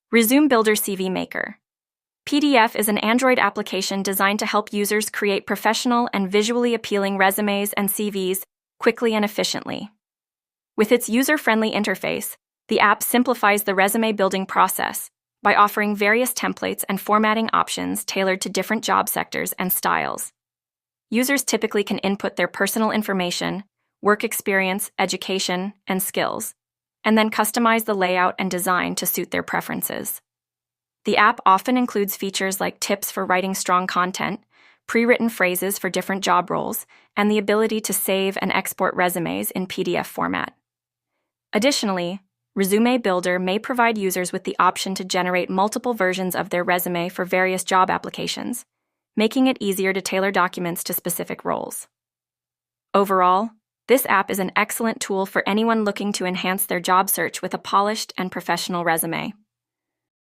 Resume Builder CV Maker. PDF is an Android application designed to help users create professional and visually appealing resumes and CVs quickly and efficiently. With its user-friendly interface, the app simplifies the resume building process by offering various templates and formatting options tailored to different job sectors and styles. Users typically can input their personal information, work experience, education, and skills, and then customize the layout and design to suit their preferences. The app often includes features like tips for writing strong content, pre-written phrases for different job roles, and the ability to save and export resumes in PDF format. Additionally, Resume Builder may provide users with the option to generate multiple versions of their resume for various job applications, making it easier to tailor documents to specific roles. Overall, this app is an excellent tool for anyone looking to enhance their job search with a polished and professional resume.